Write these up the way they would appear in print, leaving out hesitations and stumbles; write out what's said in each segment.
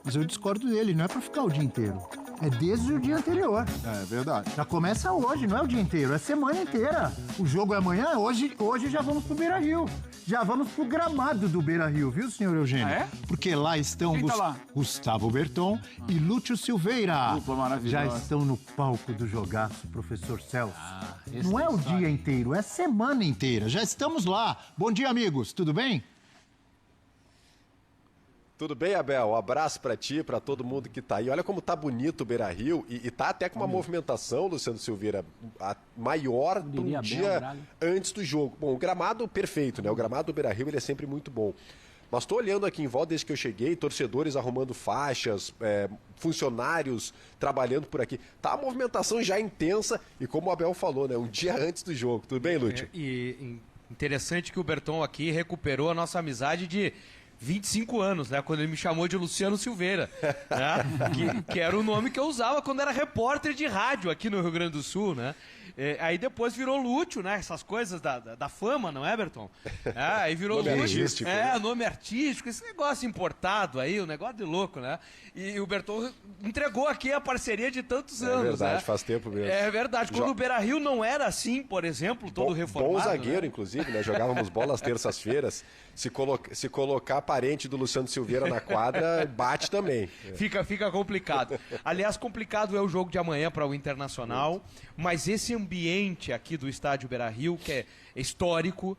Mas eu discordo dele, não é pra ficar o dia inteiro. É desde o dia anterior. É verdade. Já começa hoje, não é o dia inteiro, é a semana inteira. O jogo é amanhã, hoje já vamos pro Beira-Rio. Já vamos pro gramado do Beira-Rio, viu, senhor Eugênio? Ah, é? Porque lá estão Quem tá lá? Gustavo Berton e Lúcio Silveira. Dupla maravilhosa. Já estão no palco do jogaço, professor Celso. Não é é o dia inteiro, é a semana inteira. Já estamos lá. Bom dia, amigos. Tudo bem? Tudo bem, Abel? Um abraço pra ti, pra todo mundo que tá aí. Olha como tá bonito o Beira-Rio e tá até com uma movimentação, Luciano Silveira, maior para um dia antes do jogo. Bom, o gramado perfeito, né? O gramado do Beira-Rio ele é sempre muito bom. Mas estou olhando aqui em volta desde que eu cheguei, torcedores arrumando faixas, funcionários trabalhando por aqui. Tá uma movimentação já intensa e como o Abel falou, né? Um dia antes do jogo. Tudo bem, Lúcio? E interessante que o Berton aqui recuperou a nossa amizade de 25 anos, né? Quando ele me chamou de Luciano Silveira, né? que era o nome que eu usava quando era repórter de rádio aqui no Rio Grande do Sul, né? Aí depois virou Lúcio, né? Essas coisas da fama, não é, Berton? Aí virou nome Lúcio. artístico, né? Nome artístico, esse negócio importado aí, um negócio de louco, né? E o Berton entregou aqui a parceria de tantos anos. É verdade, né? faz tempo mesmo. É verdade. Quando o Beira-Rio não era assim, por exemplo, todo reformado. Bom zagueiro, né? Inclusive, né? Jogávamos bola às terças-feiras. Se colocar parente do Luciano Silveira na quadra, bate também. Fica complicado. Aliás, complicado é o jogo de amanhã para o Internacional, mas esse ambiente aqui do estádio Beira-Rio, que é histórico,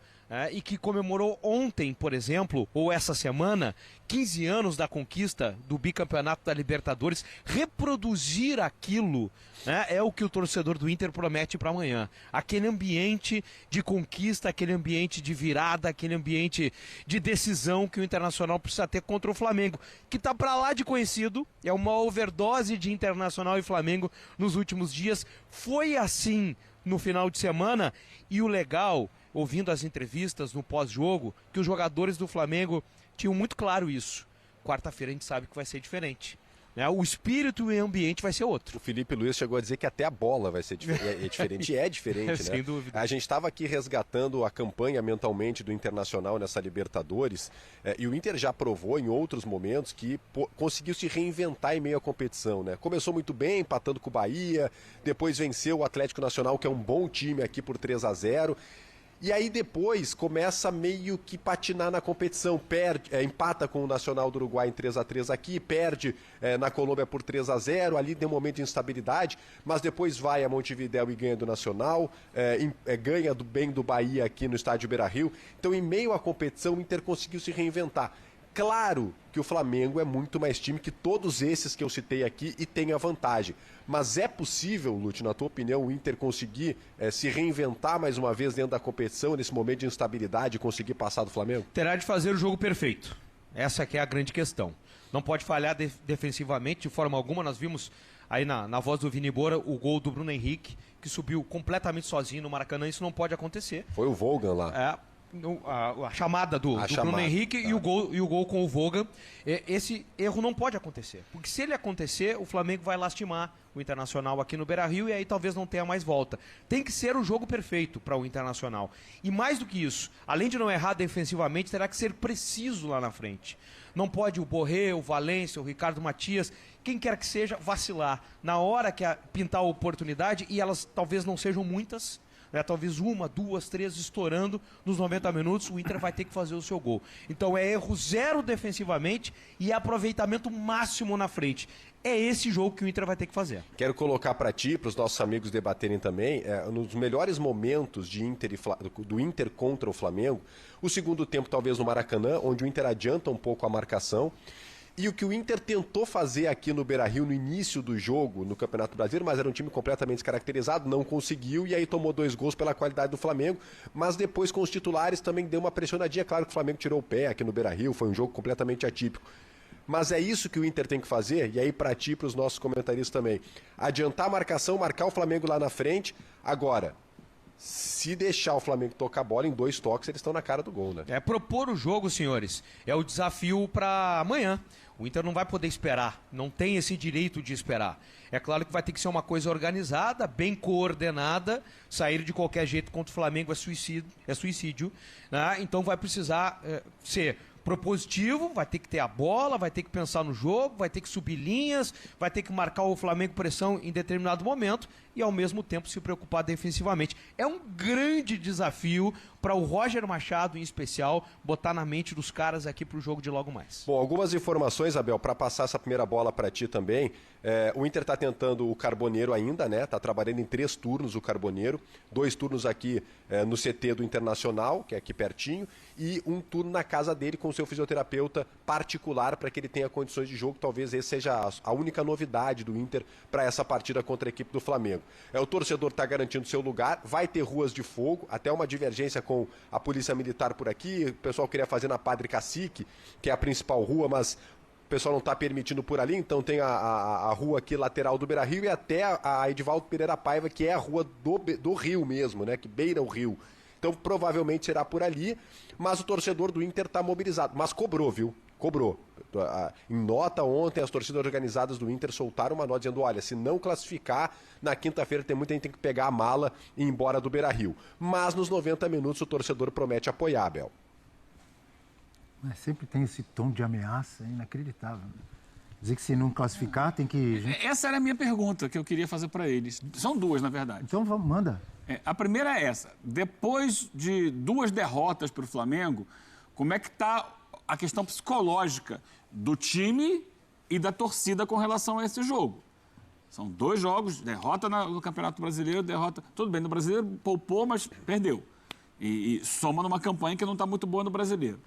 e que comemorou ontem, por exemplo, ou essa semana, 15 anos da conquista do bicampeonato da Libertadores, reproduzir aquilo, né, é o que o torcedor do Inter promete para amanhã. Aquele ambiente de conquista, aquele ambiente de virada, aquele ambiente de decisão que o Internacional precisa ter contra o Flamengo, que está para lá de conhecido, é uma overdose de Internacional e Flamengo nos últimos dias. Foi assim no final de semana e o legal, ouvindo as entrevistas no pós-jogo, que os jogadores do Flamengo tinham muito claro isso. Quarta-feira a gente sabe que vai ser diferente. Né? O espírito e o ambiente vai ser outro. O Felipe Luiz chegou a dizer que até a bola vai ser diferente. E é diferente, né? Sem dúvida. A gente estava aqui resgatando a campanha mentalmente do Internacional nessa Libertadores, e o Inter já provou em outros momentos que conseguiu se reinventar em meio à competição, né? Começou muito bem, empatando com o Bahia, depois venceu o Atlético Nacional, que é um bom time aqui por 3-0. E aí depois começa meio que patinar na competição, empata com o Nacional do Uruguai em 3-3 aqui, perde na Colômbia por 3-0, ali tem um momento de instabilidade, mas depois vai a Montevidéu e ganha do Nacional, ganha bem do Bahia aqui no estádio Beira-Rio. Então em meio à competição o Inter conseguiu se reinventar. Claro que o Flamengo é muito mais time que todos esses que eu citei aqui e tem a vantagem. Mas é possível, Lúcio, na tua opinião, o Inter conseguir se reinventar mais uma vez dentro da competição, nesse momento de instabilidade, e conseguir passar do Flamengo? Terá de fazer o jogo perfeito. Essa que é a grande questão. Não pode falhar defensivamente de forma alguma. Nós vimos aí na voz do Vini Moura o gol do Bruno Henrique, que subiu completamente sozinho no Maracanã. Isso não pode acontecer. Foi o Volgan lá. A chamada do Bruno Henrique, tá. e o gol com o Vogan. Esse erro não pode acontecer, porque se ele acontecer, o Flamengo vai lastimar o Internacional aqui no Beira-Rio e aí talvez não tenha mais volta. Tem que ser o jogo perfeito para o Internacional. E mais do que isso, além de não errar defensivamente, terá que ser preciso lá na frente. Não pode o Borré, o Valência, o Ricardo Matias, quem quer que seja, vacilar. Na hora que pintar a oportunidade, e elas talvez não sejam muitas, talvez uma, duas, três estourando nos 90 minutos, o Inter vai ter que fazer o seu gol. Então é erro zero defensivamente e aproveitamento máximo na frente. É esse jogo que o Inter vai ter que fazer. Quero colocar para ti, para os nossos amigos debaterem também, nos melhores momentos do Inter contra o Flamengo, o segundo tempo talvez no Maracanã, onde o Inter adianta um pouco a marcação. E o que o Inter tentou fazer aqui no Beira-Rio no início do jogo, no Campeonato Brasileiro, mas era um time completamente descaracterizado, não conseguiu, e aí tomou 2 gols pela qualidade do Flamengo, mas depois com os titulares também deu uma pressionadinha. Claro que o Flamengo tirou o pé aqui no Beira-Rio, foi um jogo completamente atípico. Mas é isso que o Inter tem que fazer, e aí para ti, para os nossos comentaristas também. Adiantar a marcação, marcar o Flamengo lá na frente. Agora, se deixar o Flamengo tocar a bola em 2 toques, eles estão na cara do gol, né? Propor o jogo, senhores, é o desafio para amanhã. O Inter não vai poder esperar, não tem esse direito de esperar. É claro que vai ter que ser uma coisa organizada, bem coordenada. Sair de qualquer jeito contra o Flamengo é suicídio, né? Então vai precisar ser propositivo, vai ter que ter a bola, vai ter que pensar no jogo, vai ter que subir linhas, vai ter que marcar o Flamengo pressão em determinado momento e ao mesmo tempo se preocupar defensivamente. É um grande desafio para o Roger Machado, em especial, botar na mente dos caras aqui para o jogo de logo mais. Bom, algumas informações, Abel, para passar essa primeira bola para ti também. O Inter está tentando o Carboneiro ainda, né? Está trabalhando em 3 turnos o Carboneiro, 2 turnos aqui no CT do Internacional, que é aqui pertinho, e um turno na casa dele com o seu fisioterapeuta particular para que ele tenha condições de jogo. Talvez esse seja a única novidade do Inter para essa partida contra a equipe do Flamengo. O torcedor está garantindo seu lugar, vai ter ruas de fogo, até uma divergência com a Polícia Militar por aqui. O pessoal queria fazer na Padre Cacique, que é a principal rua, mas o pessoal não está permitindo por ali, então tem a rua aqui lateral do Beira-Rio e até a Edivaldo Pereira Paiva, que é a rua do Rio mesmo, né, que beira o Rio. Então provavelmente será por ali, mas o torcedor do Inter está mobilizado. Mas cobrou, viu? Cobrou. Em nota ontem, as torcidas organizadas do Inter soltaram uma nota dizendo, olha, se não classificar, na quinta-feira tem muita gente que tem que pegar a mala e ir embora do Beira-Rio. Mas nos 90 minutos o torcedor promete apoiar, Abel. Mas sempre tem esse tom de ameaça, é inacreditável. Dizer que se não classificar tem que... Essa era a minha pergunta que eu queria fazer para eles. São 2, na verdade. Então vamos, manda. A primeira é essa. Depois de 2 derrotas para o Flamengo, como é que está a questão psicológica do time e da torcida com relação a esse jogo? São 2 jogos, derrota no Campeonato Brasileiro, derrota... Tudo bem, no Brasileiro poupou, mas perdeu. E soma numa campanha que não está muito boa no Brasileiro.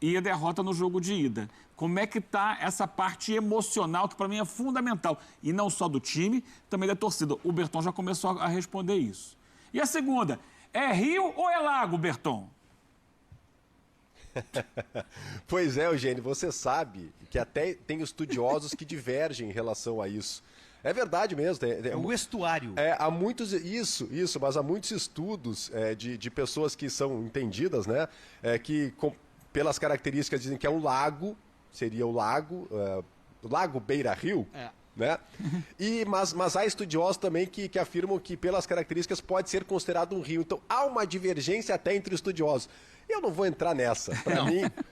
E a derrota no jogo de ida. Como é que está essa parte emocional, que para mim é fundamental, e não só do time, também da torcida? O Berton já começou a responder isso. E a segunda, é rio ou é lago, Berton? Pois é, Eugênio, você sabe que até tem estudiosos que divergem em relação a isso. É verdade mesmo. É o estuário. Há muitos, mas há muitos estudos de pessoas que são entendidas, né? Pelas características dizem que é um lago, seria o lago Beira-Rio, né? Mas há estudiosos também que afirmam que pelas características pode ser considerado um rio. Então há uma divergência até entre estudiosos. Eu não vou entrar nessa.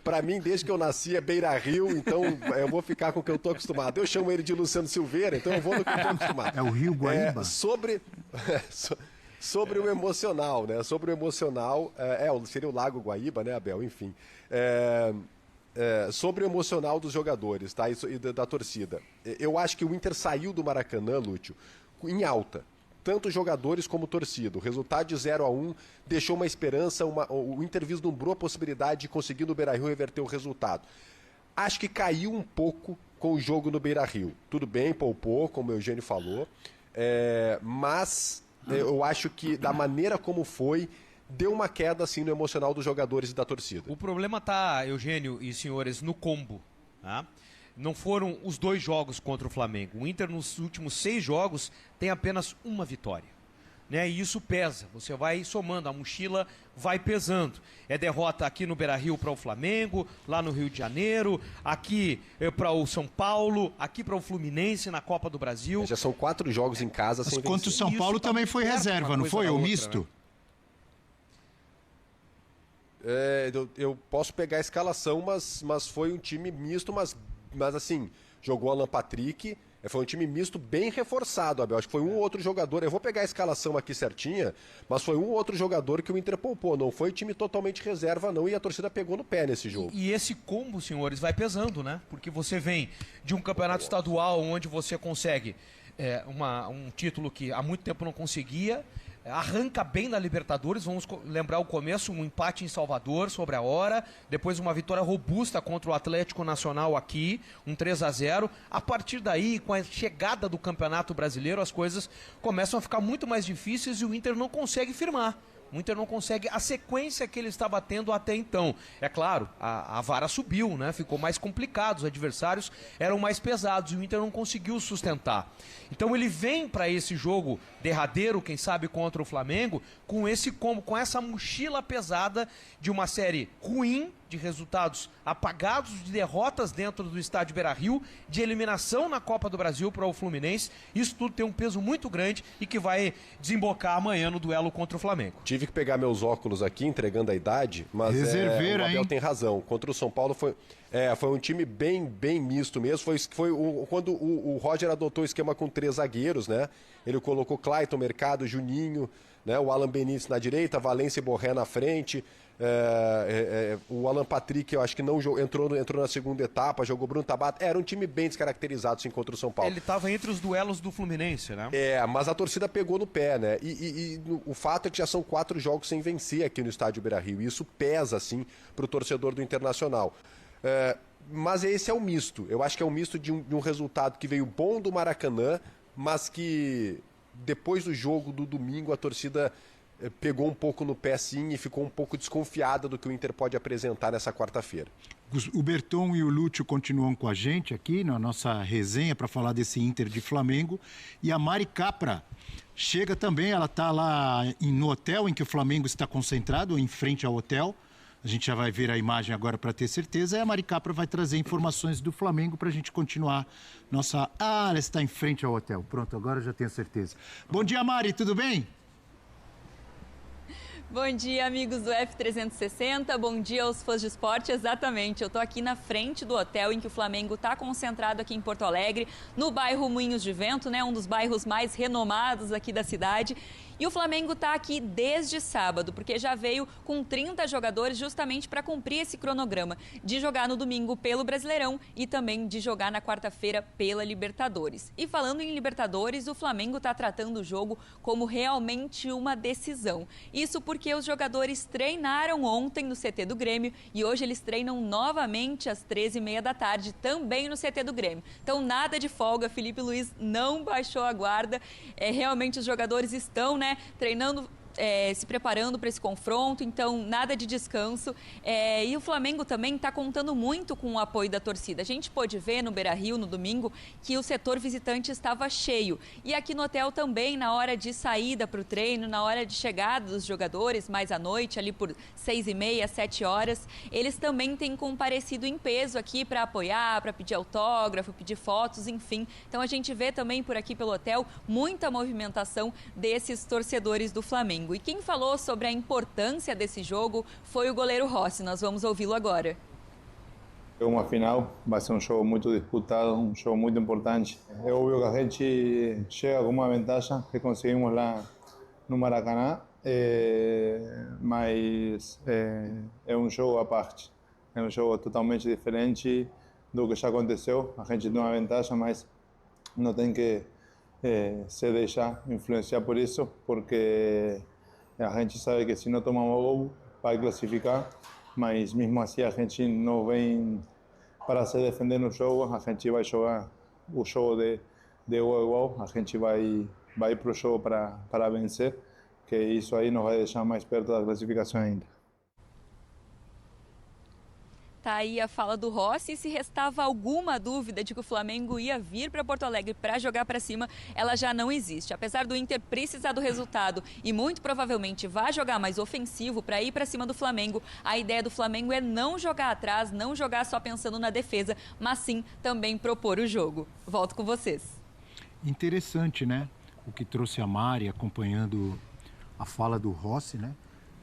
Para mim, desde que eu nasci é Beira-Rio, então eu vou ficar com o que eu estou acostumado. Eu chamo ele de Luciano Silveira, então eu vou no que eu estou acostumado. É o Rio Guaíba? Sobre o emocional, né? Sobre o emocional, seria o Lago Guaíba, né, Abel? Enfim. Sobre o emocional dos jogadores, tá? E da torcida. Eu acho que o Inter saiu do Maracanã, Lúcio, em alta. Tanto jogadores como torcida. O resultado de 0-1 deixou uma esperança, o Inter vislumbrou a possibilidade de conseguir no Beira-Rio reverter o resultado. Acho que caiu um pouco com o jogo no Beira-Rio. Tudo bem, poupou, como o Eugênio falou, mas eu acho que da maneira como foi, deu uma queda assim no emocional dos jogadores e da torcida. O problema tá, Eugênio e senhores, no combo, tá? Não foram os 2 jogos contra o Flamengo. O Inter, nos últimos 6 jogos, tem apenas uma vitória. Né? E isso pesa. Você vai somando, a mochila vai pesando. É derrota aqui no Beira-Rio para o Flamengo, lá no Rio de Janeiro, aqui para o São Paulo, aqui para o Fluminense na Copa do Brasil. Já são 4 jogos em casa sem vencer. Contra o São Paulo também foi reserva, não foi? O misto? Né? Eu posso pegar a escalação, mas foi um time misto, mas assim, jogou Alan Patrick, foi um time misto bem reforçado, Abel. Acho que foi um ou outro jogador, eu vou pegar a escalação aqui certinha, mas foi um ou outro jogador que o Inter poupou, não foi time totalmente reserva não, e a torcida pegou no pé nesse jogo. E esse combo, senhores, vai pesando, né? Porque você vem de um campeonato estadual onde você consegue um título que há muito tempo não conseguia, arranca bem na Libertadores, vamos lembrar o começo, um empate em Salvador sobre a hora, depois uma vitória robusta contra o Atlético Nacional aqui, um 3-0. A partir daí, com a chegada do Campeonato Brasileiro, as coisas começam a ficar muito mais difíceis e o Inter não consegue firmar. O Inter não consegue a sequência que ele estava tendo até então. É claro, a vara subiu, né? Ficou mais complicado, os adversários eram mais pesados e o Inter não conseguiu sustentar. Então ele vem para esse jogo derradeiro, quem sabe contra o Flamengo, com esse combo, com essa mochila pesada de uma série ruim, de resultados apagados, de derrotas dentro do estádio Beira-Rio, de eliminação na Copa do Brasil para o Fluminense. Isso tudo tem um peso muito grande e que vai desembocar amanhã no duelo contra o Flamengo. Tive que pegar meus óculos aqui, entregando a idade, mas o Abel tem razão. Contra o São Paulo foi um time bem misto mesmo. Quando o Roger adotou o esquema com 3 zagueiros, né? Ele colocou Clayton, Mercado, Juninho, né? O Alan Benítez na direita, Valência e Borré na frente. O Alan Patrick, eu acho que não jogou, entrou na segunda etapa, jogou Bruno Tabata. Era um time bem descaracterizado, sim, contra o São Paulo. Ele estava entre os duelos do Fluminense, né? Mas a torcida pegou no pé, né? E o fato é que já são 4 jogos sem vencer aqui no estádio Beira-Rio. E isso pesa, assim, para o torcedor do Internacional. Mas esse é o misto. Eu acho que é um misto de um resultado que veio bom do Maracanã, mas que depois do jogo do domingo a torcida pegou um pouco no pé, sim, e ficou um pouco desconfiada do que o Inter pode apresentar nessa quarta-feira. O Berton e o Lúcio continuam com a gente aqui na nossa resenha para falar desse Inter de Flamengo. E a Mari Capra chega também, ela está lá no hotel em que o Flamengo está concentrado, em frente ao hotel. A gente já vai ver a imagem agora para ter certeza. E a Mari Capra vai trazer informações do Flamengo para a gente continuar nossa... ela está em frente ao hotel. Pronto, agora eu já tenho certeza. Bom dia, Mari, tudo bem? Bom dia, amigos do F360. Bom dia aos fãs de esporte. Exatamente, eu estou aqui na frente do hotel em que o Flamengo está concentrado aqui em Porto Alegre, no bairro Moinhos de Vento, né? Um dos bairros mais renomados aqui da cidade. E o Flamengo está aqui desde sábado, porque já veio com 30 jogadores justamente para cumprir esse cronograma de jogar no domingo pelo Brasileirão e também de jogar na quarta-feira pela Libertadores. E falando em Libertadores, o Flamengo está tratando o jogo como realmente uma decisão. Isso porque os jogadores treinaram ontem no CT do Grêmio e hoje eles treinam novamente às 13h30 da tarde, também no CT do Grêmio. Então nada de folga, Felipe Luiz não baixou a guarda. Realmente os jogadores estão, né, treinando, se preparando para esse confronto, então nada de descanso. E o Flamengo também está contando muito com o apoio da torcida. A gente pôde ver no Beira-Rio, no domingo, que o setor visitante estava cheio. E aqui no hotel também, na hora de saída para o treino, na hora de chegada dos jogadores, mais à noite, ali por 6h30, 7 horas, eles também têm comparecido em peso aqui para apoiar, para pedir autógrafo, pedir fotos, enfim. Então a gente vê também por aqui pelo hotel muita movimentação desses torcedores do Flamengo. E quem falou sobre a importância desse jogo foi o goleiro Rossi. Nós vamos ouvi-lo agora. É uma final, vai ser um jogo muito disputado, um jogo muito importante. É óbvio que a gente chega com uma vantagem que conseguimos lá no Maracanã, mas é um jogo à parte. É um jogo totalmente diferente do que já aconteceu. A gente tem uma vantagem, mas não tem que se deixar influenciar por isso, porque a gente sabe que se não tomar um gol, vai classificar, mas mesmo assim a gente não vem para se defender no jogo, a gente vai jogar o jogo de igual a igual, a gente vai para o jogo para vencer, que isso aí nos vai deixar mais perto da classificação ainda. Tá aí a fala do Rossi, e se restava alguma dúvida de que o Flamengo ia vir para Porto Alegre para jogar para cima, ela já não existe. Apesar do Inter precisar do resultado e muito provavelmente vai jogar mais ofensivo para ir para cima do Flamengo, a ideia do Flamengo é não jogar atrás, não jogar só pensando na defesa, mas sim também propor o jogo. Volto com vocês. Interessante, né? O que trouxe a Mari acompanhando a fala do Rossi, né?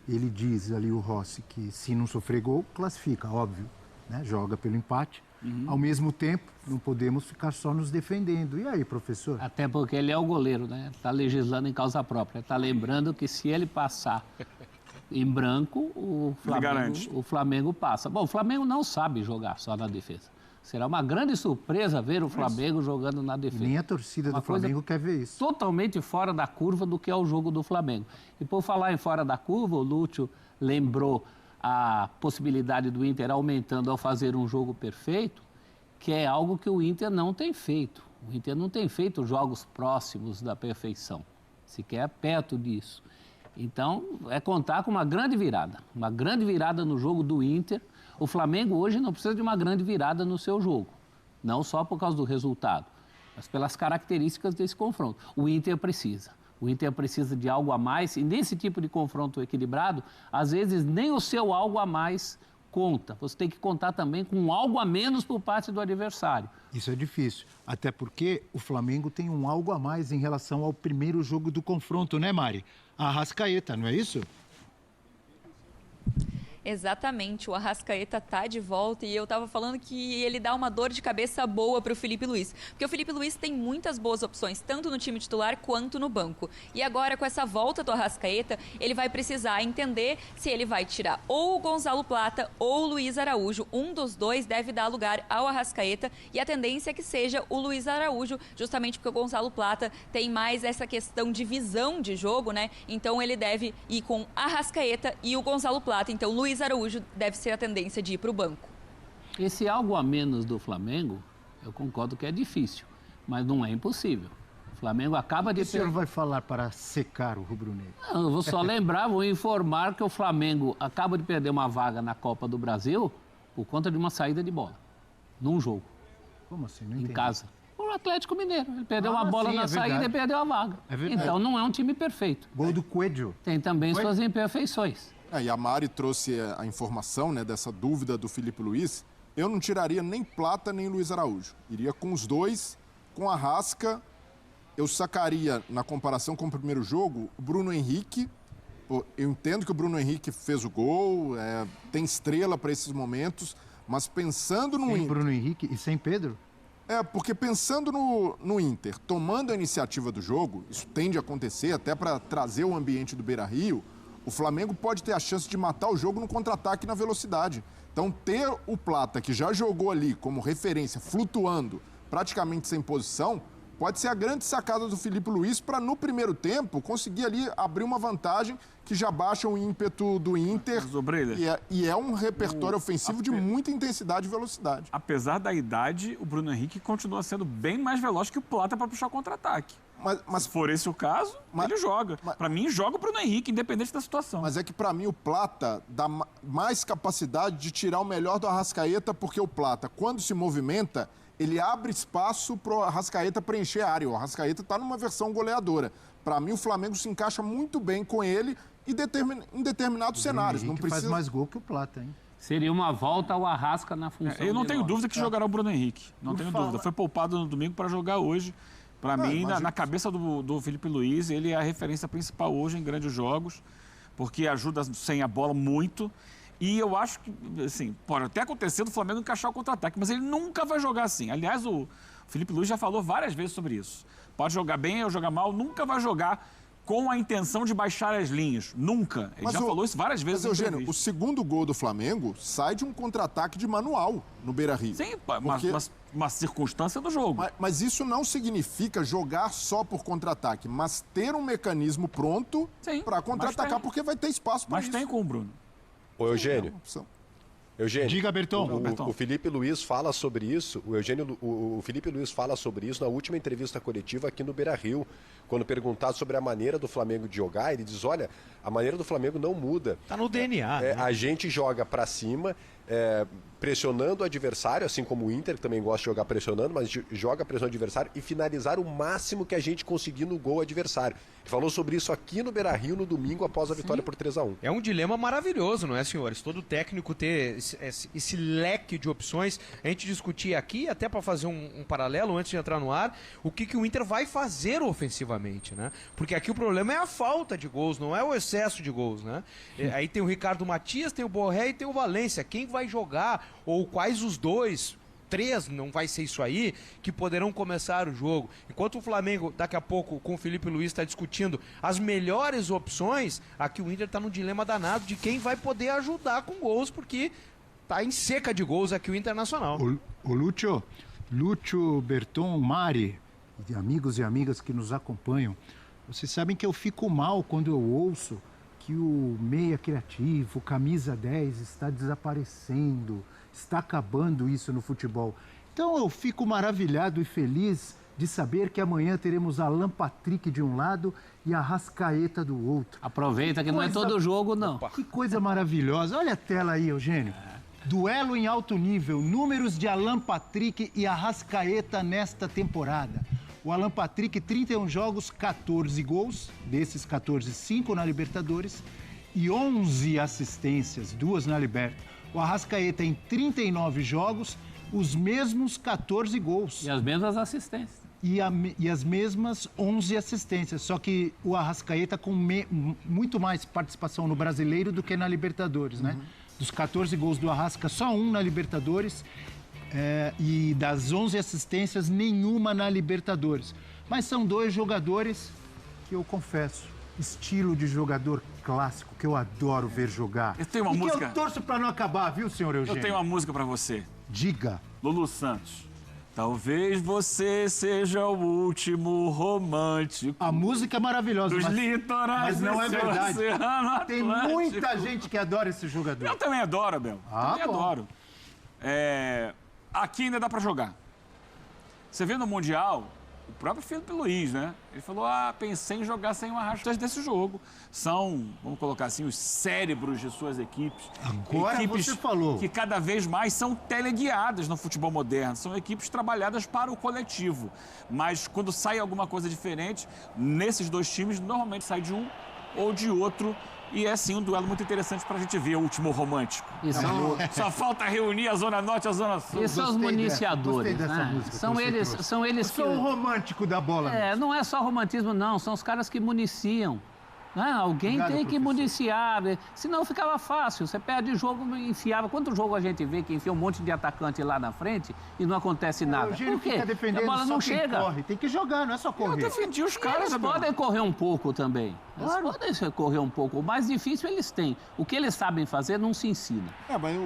Ele diz ali, o Rossi, que se não sofrer gol, classifica, óbvio, né? Joga pelo empate. Ao mesmo tempo, não podemos ficar só nos defendendo. E aí, professor? Até porque ele é o goleiro, né? Está legislando em causa própria. Está lembrando que se ele passar em branco, o Flamengo passa. Bom, o Flamengo não sabe jogar só na defesa. Será uma grande surpresa ver o Flamengo jogando na defesa. Nem a torcida do Flamengo quer ver isso. Totalmente fora da curva do que é o jogo do Flamengo. E por falar em fora da curva, o Lúcio lembrou a possibilidade do Inter aumentando ao fazer um jogo perfeito, que é algo que o Inter não tem feito. O Inter não tem feito jogos próximos da perfeição, sequer perto disso. Então, é contar com uma grande virada no jogo do Inter. O Flamengo hoje não precisa de uma grande virada no seu jogo, não só por causa do resultado, mas pelas características desse confronto. O Inter precisa de algo a mais, e nesse tipo de confronto equilibrado, às vezes nem o seu algo a mais conta. Você tem que contar também com algo a menos por parte do adversário. Isso é difícil, até porque o Flamengo tem um algo a mais em relação ao primeiro jogo do confronto, né, Mari? A Arrascaeta, não é isso? Exatamente, o Arrascaeta tá de volta e eu tava falando que ele dá uma dor de cabeça boa para o Felipe Luiz, porque o Felipe Luiz tem muitas boas opções, tanto no time titular quanto no banco. E agora, com essa volta do Arrascaeta, ele vai precisar entender se ele vai tirar ou o Gonzalo Plata ou o Luiz Araújo. Um dos dois deve dar lugar ao Arrascaeta e a tendência é que seja o Luiz Araújo, justamente porque o Gonzalo Plata tem mais essa questão de visão de jogo, né? Então ele deve ir com Arrascaeta e o Gonzalo Plata. Então Luiz Araújo deve ser a tendência de ir para o banco. Esse algo a menos do Flamengo, eu concordo que é difícil, mas não é impossível. O Flamengo acaba de... O senhor vai falar para secar o rubro-negro? Não, eu vou só lembrar, vou informar que o Flamengo acaba de perder uma vaga na Copa do Brasil por conta de uma saída de bola, num jogo, Como assim? Não em entendi. casa. O Atlético Mineiro, ele perdeu uma bola sim, na é saída verdade. e perdeu a vaga. É verdade. Então não é um time perfeito. Gol do Coelho. Tem também Foi? suas imperfeições. E a Mari trouxe a informação, né, dessa dúvida do Felipe Luiz. Eu não tiraria nem Plata nem Luiz Araújo. Iria com os dois, com a Rasca. Eu sacaria, na comparação com o primeiro jogo, o Bruno Henrique. Eu entendo que o Bruno Henrique fez o gol, tem estrela para esses momentos, mas pensando no Sem Inter... Bruno Henrique e sem Pedro? Porque pensando no Inter, tomando a iniciativa do jogo, isso tende a acontecer até para trazer o ambiente do Beira-Rio, o Flamengo pode ter a chance de matar o jogo no contra-ataque na velocidade. Então, ter o Plata, que já jogou ali como referência, flutuando, praticamente sem posição, pode ser a grande sacada do Felipe Luiz para, no primeiro tempo, conseguir ali abrir uma vantagem que já baixa o ímpeto do Inter. E é um repertório ofensivo de muita intensidade e velocidade. Apesar da idade, o Bruno Henrique continua sendo bem mais veloz que o Plata para puxar o contra-ataque. Se for esse o caso, ele joga. Para mim, joga o Bruno Henrique, independente da situação. Mas é que, para mim, o Plata dá mais capacidade de tirar o melhor do Arrascaeta, porque o Plata, quando se movimenta, ele abre espaço para o Arrascaeta preencher a área. O Arrascaeta está numa versão goleadora. Para mim, o Flamengo se encaixa muito bem com ele em determinados cenários. Não precisa... faz mais gol que o Plata, hein? Seria uma volta ao Arrasca na função. Eu não tenho dúvida que jogará o Bruno Henrique. Não tenho dúvida. Foi poupado no domingo para jogar hoje. Para mim, na cabeça do Felipe Luiz, ele é a referência principal hoje em grandes jogos, porque ajuda sem a bola muito. E eu acho que, assim, pode até acontecer do Flamengo encaixar o contra-ataque, mas ele nunca vai jogar assim. Aliás, o Felipe Luiz já falou várias vezes sobre isso. Pode jogar bem ou jogar mal, nunca vai jogar com a intenção de baixar as linhas. Nunca. Ele já falou isso várias vezes. Mas, Eugênio, o segundo gol do Flamengo sai de um contra-ataque de manual no Beira-Rio. Sim, uma circunstância do jogo. Mas isso não significa jogar só por contra-ataque, mas ter um mecanismo pronto para contra-atacar, porque vai ter espaço para isso. Mas tem com o Bruno. Ô, Eugênio. Eugênio, diga, Berton. O Felipe Luiz fala sobre isso. O Felipe Luiz fala sobre isso na última entrevista coletiva aqui no Beira-Rio, quando perguntado sobre a maneira do Flamengo de jogar, ele diz: olha, a maneira do Flamengo não muda. Tá no DNA. Né? A gente joga para cima, pressionando o adversário, assim como o Inter, que também gosta de jogar pressionando, mas joga pressionando o adversário e finalizar o máximo que a gente conseguir no gol adversário. Ele falou sobre isso aqui no Beira-Rio no domingo após a vitória por 3-1. É um dilema maravilhoso, não é, senhores? Todo técnico ter esse leque de opções. A gente discutia aqui, até para fazer um paralelo antes de entrar no ar, o que o Inter vai fazer ofensivamente, né? Porque aqui o problema é a falta de gols, não é o excesso de gols, né? Aí tem o Ricardo Matias, tem o Borré e tem o Valência. Quem vai jogar, ou quais os dois, 3, não vai ser isso aí, que poderão começar o jogo. Enquanto o Flamengo, daqui a pouco, com o Felipe Luiz, está discutindo as melhores opções, aqui o Inter está num dilema danado de quem vai poder ajudar com gols, porque está em seca de gols aqui o Internacional. O Lúcio, Berton, Mari, amigos e amigas que nos acompanham, vocês sabem que eu fico mal quando eu ouço que o meia criativo, camisa 10, está desaparecendo, está acabando isso no futebol. Então eu fico maravilhado e feliz de saber que amanhã teremos Alan Patrick de um lado e a Arrascaeta do outro. Aproveita que não é todo jogo, não. Que coisa maravilhosa. Olha a tela aí, Eugênio. Duelo em alto nível, números de Alan Patrick e Arrascaeta nesta temporada. O Alan Patrick, 31 jogos, 14 gols, desses 14, 5 na Libertadores e 11 assistências, 2 na Liberta. O Arrascaeta, em 39 jogos, os mesmos 14 gols. E as mesmas assistências. E as mesmas 11 assistências. Só que o Arrascaeta com muito mais participação no Brasileiro do que na Libertadores, né? Dos 14 gols do Arrasca, só um na Libertadores. E das 11 assistências, nenhuma na Libertadores. Mas são dois jogadores que eu confesso, estilo de jogador clássico, que eu adoro ver jogar. Eu tenho uma música. Que eu torço para não acabar, viu, senhor Eugênio? Eu tenho uma música para você. Diga. Lulu Santos. Talvez você seja o último romântico. A música é maravilhosa, dos litorais mas não é verdade. Tem Atlântico. muita gente que adora esse jogador. Eu também adoro, Abel. Também adoro. Aqui ainda dá pra jogar. Você vê no Mundial, o próprio Felipe Luiz, né? Ele falou, pensei em jogar sem o Arrascaeta desse jogo. São, vamos colocar assim, os cérebros de suas equipes. Agora equipes você falou. que cada vez mais são teleguiadas no futebol moderno. São equipes trabalhadas para o coletivo. Mas quando sai alguma coisa diferente, nesses dois times, normalmente sai de um ou de outro. E é, sim, um duelo muito interessante para a gente ver, o último romântico. Só falta reunir a Zona Norte e a Zona Sul. E são os municiadores, né? São eles que... Eu sou o romântico da bola. Não é só romantismo, não. São os caras que municiam. Alguém Obrigado, tem que professor. municiar, senão ficava fácil. Você perde o jogo, enfiava. Quanto jogo a gente vê que enfia um monte de atacante lá na frente e não acontece nada? O Eugênio Por quê? fica defendendo A bola só não quem chega. corre. Tem que jogar, não é só correr. Eu defendi os caras, Eles Abel. podem correr um pouco também. Eles podem correr um pouco. O mais difícil eles têm. O que eles sabem fazer não se ensina. Mas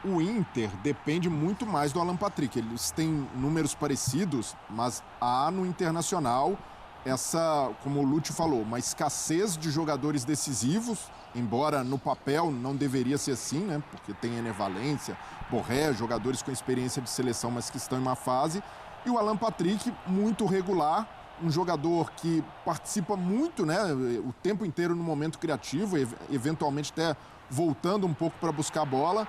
o Inter depende muito mais do Alan Patrick. Eles têm números parecidos, mas há no Internacional essa, como o Lúcio falou, uma escassez de jogadores decisivos, embora no papel não deveria ser assim, né? Porque tem Ener Valencia, Borré, jogadores com experiência de seleção, mas que estão em uma fase. E o Alan Patrick, muito regular, um jogador que participa muito, né? O tempo inteiro no momento criativo, eventualmente até voltando um pouco para buscar a bola.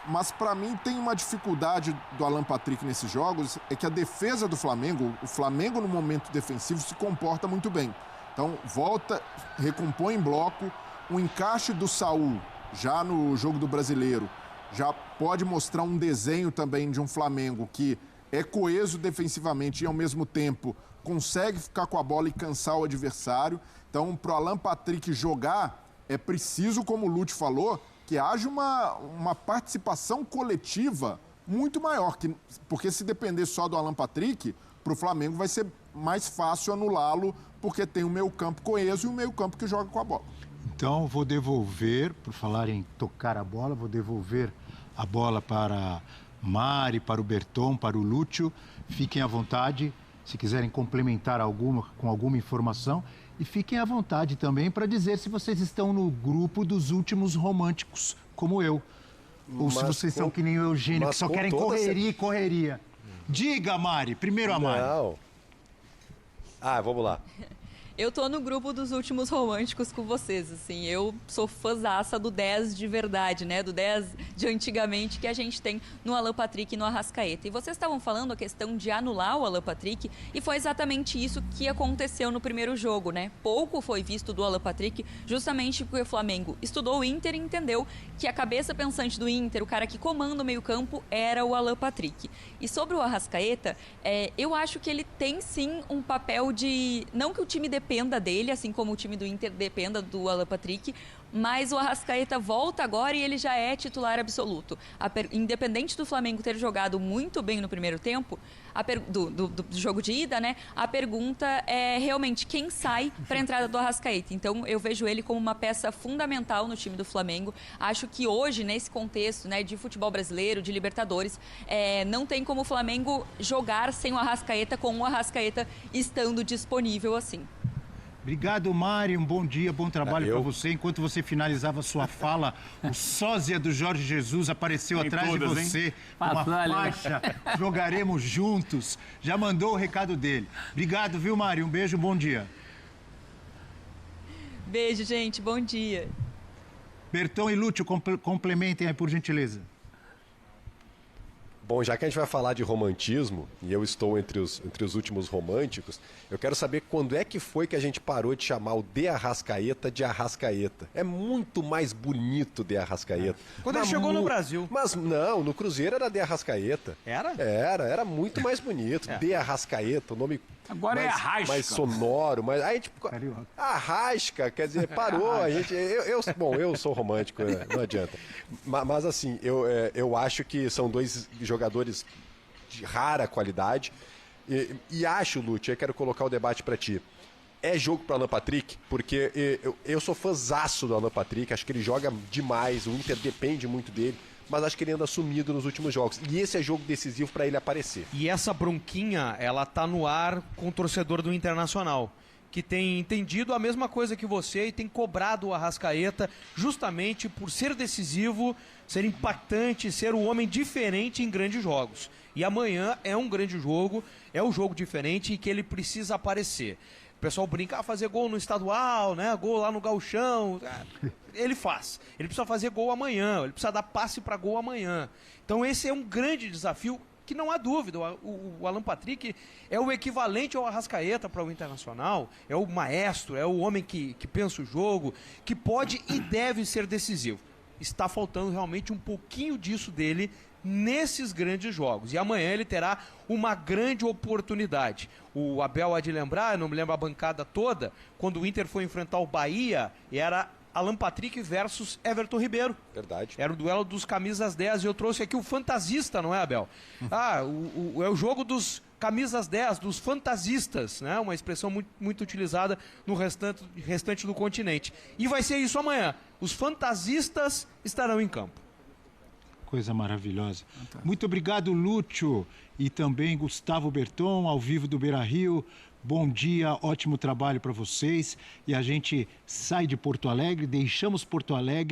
Mas, para mim, tem uma dificuldade do Alan Patrick nesses jogos, é que a defesa do Flamengo, o Flamengo no momento defensivo se comporta muito bem. Então, volta, recompõe em bloco, o encaixe do Saúl, já no jogo do Brasileiro, já pode mostrar um desenho também de um Flamengo que é coeso defensivamente e, ao mesmo tempo, consegue ficar com a bola e cansar o adversário. Então, para o Alan Patrick jogar, é preciso, como o Lúcio falou, que haja uma participação coletiva muito maior, porque se depender só do Alan Patrick, para o Flamengo vai ser mais fácil anulá-lo, porque tem o meio-campo coeso e o meio-campo que joga com a bola. Então, vou devolver, por falar em tocar a bola, vou devolver a bola para Mari, para o Berton, para o Lúcio. Fiquem à vontade, se quiserem complementar com alguma informação. E fiquem à vontade também para dizer se vocês estão no grupo dos últimos românticos, como eu. Ou se vocês são que nem o Eugênio, que só querem correria. Diga, Mari. Primeiro a Mari. Não. Vamos lá. Eu tô no grupo dos últimos românticos com vocês, assim. Eu sou fãzaça do 10 de verdade, né? Do 10 de antigamente que a gente tem no Alan Patrick e no Arrascaeta. E vocês estavam falando a questão de anular o Alan Patrick e foi exatamente isso que aconteceu no primeiro jogo, né? Pouco foi visto do Alan Patrick, justamente porque o Flamengo estudou o Inter e entendeu que a cabeça pensante do Inter, o cara que comanda o meio-campo, era o Alan Patrick. E sobre o Arrascaeta, eu acho que ele tem sim um papel de... Não que o time dependa dele, assim como o time do Inter dependa do Alan Patrick, mas o Arrascaeta volta agora e ele já é titular absoluto. Independente do Flamengo ter jogado muito bem no primeiro tempo, do jogo de ida, né? A pergunta é realmente quem sai para a entrada do Arrascaeta. Então, eu vejo ele como uma peça fundamental no time do Flamengo. Acho que hoje, nesse contexto, né, de futebol brasileiro, de Libertadores, não tem como o Flamengo jogar sem o Arrascaeta, com o Arrascaeta estando disponível assim. Obrigado, Mari. Um bom dia, bom trabalho para você. Enquanto você finalizava sua fala, o sósia do Jorge Jesus apareceu atrás de você. Uma faixa. Jogaremos juntos. Já mandou o recado dele. Obrigado, viu, Mari? Um beijo, bom dia. Beijo, gente. Bom dia. Berton e Lúcio, complementem aí, por gentileza. Bom, já que a gente vai falar de romantismo, e eu estou entre os últimos românticos, eu quero saber quando é que foi que a gente parou de chamar o De Arrascaeta de Arrascaeta. É muito mais bonito De Arrascaeta. Quando ele chegou no Brasil. Mas não, no Cruzeiro era De Arrascaeta. Era? Era muito mais bonito. De Arrascaeta, o nome Agora mais, é Arrasca. mais sonoro. Mas, aí, tipo, Arrasca, quer dizer, parou. A gente, bom, eu sou romântico, não adianta. Mas assim, eu acho que são dois jogadores de rara qualidade. E acho, Lúcio, eu quero colocar o debate para ti. É jogo para Alan Patrick, porque eu sou fãzaço do Alan Patrick, acho que ele joga demais, o Inter depende muito dele, mas acho que ele anda sumido nos últimos jogos. E esse é jogo decisivo para ele aparecer. E essa bronquinha, ela tá no ar com o torcedor do Internacional, que tem entendido a mesma coisa que você e tem cobrado o Arrascaeta justamente por ser decisivo, ser impactante, ser um homem diferente em grandes jogos. E amanhã é um grande jogo, é um jogo diferente e que ele precisa aparecer. O pessoal brinca, fazer gol no estadual, né? Gol lá no gauchão. Ele faz. Ele precisa fazer gol amanhã, ele precisa dar passe para gol amanhã. Então esse é um grande desafio que não há dúvida. O Alan Patrick é o equivalente ao Arrascaeta para o Internacional, é o maestro, é o homem que pensa o jogo, que pode e deve ser decisivo. Está faltando realmente um pouquinho disso dele nesses grandes jogos. E amanhã ele terá uma grande oportunidade. O Abel há de lembrar, eu não me lembro a bancada toda, quando o Inter foi enfrentar o Bahia, era Alan Patrick versus Everton Ribeiro. Verdade. Era o duelo dos camisas 10 e eu trouxe aqui o fantasista, não é, Abel? É o jogo dos camisas 10, dos fantasistas, né? Uma expressão muito utilizada no restante do continente. E vai ser isso amanhã. Os fantasistas estarão em campo. Coisa maravilhosa. Muito obrigado, Lúcio, e também Gustavo Berton, ao vivo do Beira-Rio. Bom dia, ótimo trabalho para vocês. E a gente sai de Porto Alegre, deixamos Porto Alegre